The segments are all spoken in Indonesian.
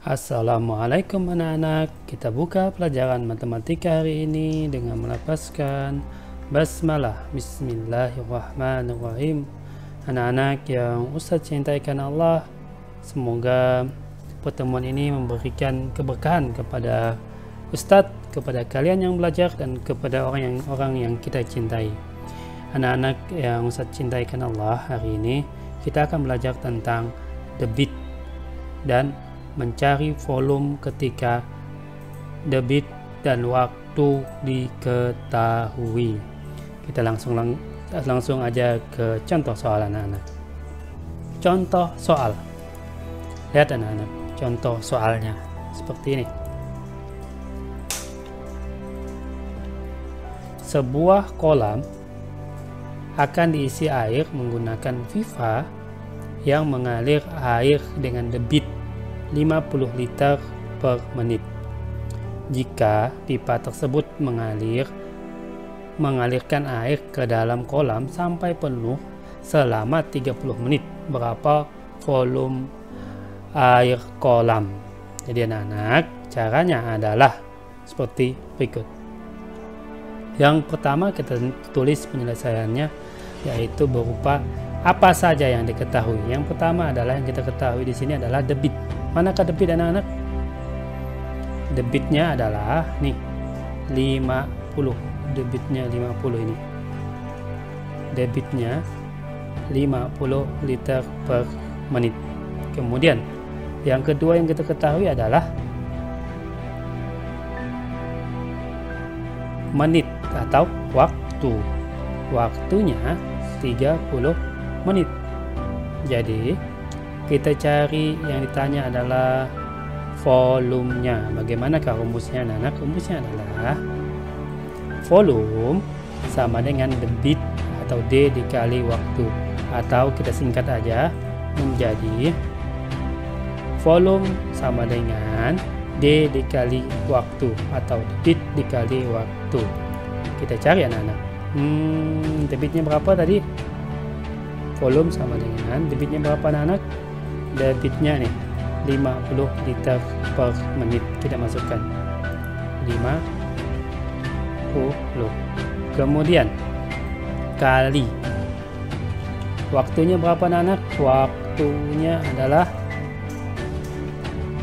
Assalamualaikum anak-anak. Kita buka pelajaran matematika hari ini dengan melafazkan basmalah. Bismillahirrahmanirrahim. Anak-anak yang Ustaz cintaikan Allah, semoga pertemuan ini memberikan keberkahan kepada Ustaz, kepada kalian yang belajar, dan kepada orang yang kita cintai. Anak-anak yang Ustaz cintaikan Allah, hari ini kita akan belajar tentang debit dan mencari volume ketika debit dan waktu diketahui. Kita langsung aja ke contoh soal anak-anak. Contoh soal. Lihat anak-anak, contoh soalnya seperti ini. Sebuah kolam akan diisi air menggunakan pipa yang mengalir air dengan debit 50 liter per menit. Jika pipa tersebut mengalirkan air ke dalam kolam sampai penuh selama 30 menit, berapa volume air kolam? Jadi anak-anak, caranya adalah seperti berikut. Yang pertama kita tulis penyelesaiannya, yaitu berupa apa saja yang diketahui. Yang pertama adalah yang kita ketahui di sini adalah debit. Manakah debit anak-anak? Debitnya adalah nih 50. Debitnya 50 ini. Debitnya 50 liter per menit. Kemudian yang kedua yang kita ketahui adalah menit atau waktu. Waktunya 30 menit. Jadi kita cari yang ditanya adalah volumenya. Bagaimanakah rumusnya anak-anak? Rumusnya adalah volume sama dengan debit atau D dikali waktu, atau kita singkat aja menjadi volume sama dengan D dikali waktu atau debit dikali waktu. Kita cari anak-anak. Debitnya berapa tadi? Volume sama dengan debitnya berapa anak-anak? Debitnya nih 50 liter per menit. Kita masukkan 50. Kemudian kali waktunya berapa anak-anak? Waktunya adalah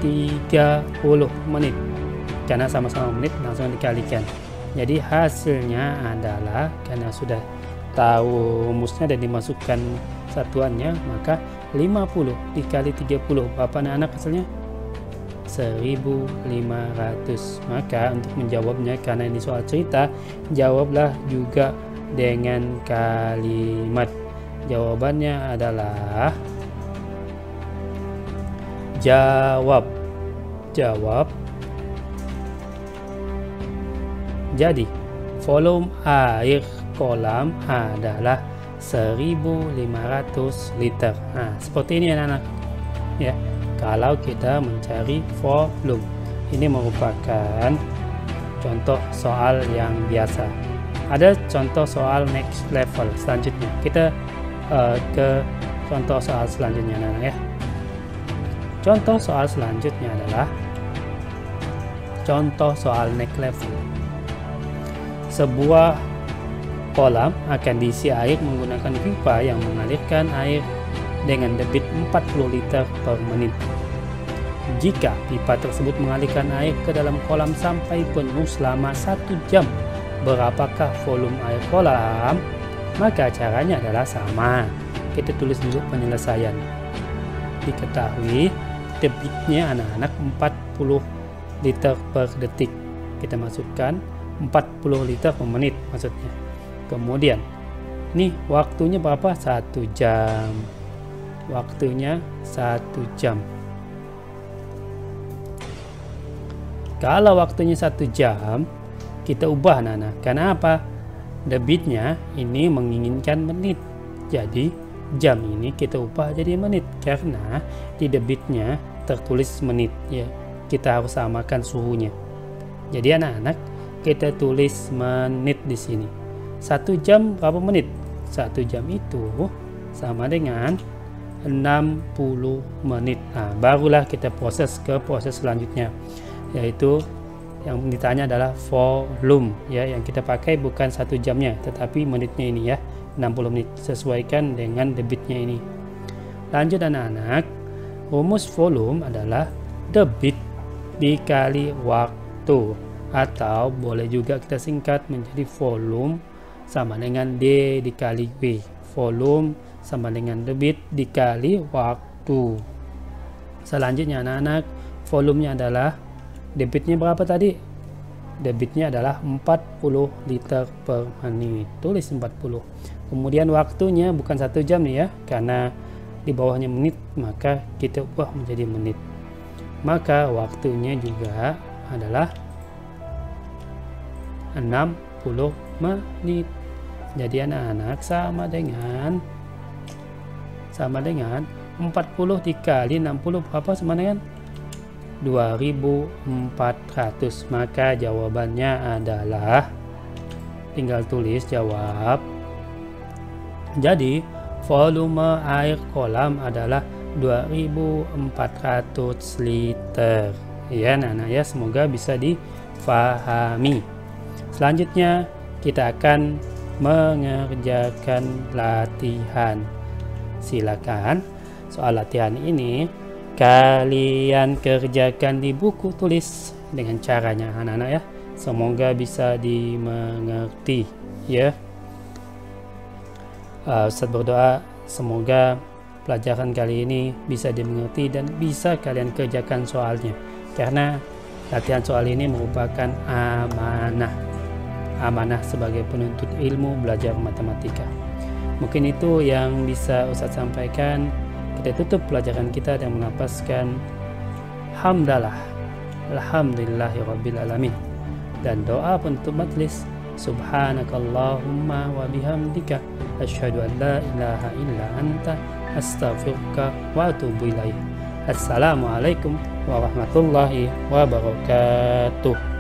30 menit. Karena sama-sama menit langsung dikalikan. Jadi hasilnya adalah, karena sudah tahu rumusnya dan dimasukkan satuannya, maka 50 dikali 30 berapa anak-anak hasilnya? 1500. Maka untuk menjawabnya, karena ini soal cerita, jawablah juga dengan kalimat. Jawabannya adalah jawab. Jadi volume air kolam adalah 1500 liter. Nah, seperti ini anak-anak. Ya, kalau kita mencari volume. Ini merupakan contoh soal yang biasa. Ada contoh soal next level selanjutnya. Kita ke contoh soal selanjutnya anak-anak ya. Contoh soal selanjutnya adalah contoh soal next level. Sebuah kolam akan diisi air menggunakan pipa yang mengalirkan air dengan debit 40 liter per menit. Jika pipa tersebut mengalirkan air ke dalam kolam sampai penuh selama 1 jam, berapakah volume air kolam? Maka caranya adalah sama. Kita tulis dulu penyelesaian. Diketahui debitnya anak-anak 40 liter per detik. Kita masukkan 40 liter per menit maksudnya. Kemudian nih waktunya berapa? 1 jam. Waktunya 1 jam. Kalau waktunya 1 jam, kita ubah anak-anak. Karena apa? Debitnya ini menginginkan menit. Jadi jam ini kita ubah jadi menit, karena di debitnya tertulis menit ya. Kita harus samakan suhunya. Jadi anak-anak, kita tulis menit di sini. 1 jam berapa menit? 1 jam itu sama dengan 60 menit. Nah, barulah kita proses selanjutnya, yaitu yang ditanya adalah volume ya, yang kita pakai bukan 1 jamnya tetapi menitnya ini ya, 60 menit, sesuaikan dengan debitnya ini. Lanjut anak-anak, rumus volume adalah debit dikali waktu, atau boleh juga kita singkat menjadi volume sama dengan D dikali W. Volume sama dengan debit dikali waktu. Selanjutnya anak-anak, volumenya adalah, debitnya berapa tadi? Debitnya adalah 40 liter per menit. Tulis 40. Kemudian waktunya bukan 1 jam nih ya, karena di bawahnya menit maka kita ubah menjadi menit. Maka waktunya juga adalah 60 menit. Jadi anak-anak sama dengan 40 dikali 60 berapa, sama dengan 2400. Maka jawabannya adalah, tinggal tulis jawab. Jadi volume air kolam adalah 2400 liter. Ya anak-anak ya, semoga bisa difahami. Selanjutnya kita akan mengerjakan latihan. Silakan soal latihan ini kalian kerjakan di buku tulis dengan caranya anak-anak ya. Semoga bisa dimengerti ya. Ustaz berdoa semoga pelajaran kali ini bisa dimengerti dan bisa kalian kerjakan soalnya, karena latihan soal ini merupakan amanah sebagai penuntut ilmu belajar matematika. Mungkin itu yang bisa Ustaz sampaikan. Kita tutup pelajaran kita dan melafazkan hamdalah, alhamdulillahirabbil alamin, dan doa penutup majelis, subhanakallahumma wa bihamdika asyhadu an la ilaha illa anta astaghfiruka wa atubu ilaik. Assalamualaikum warahmatullahi wabarakatuh.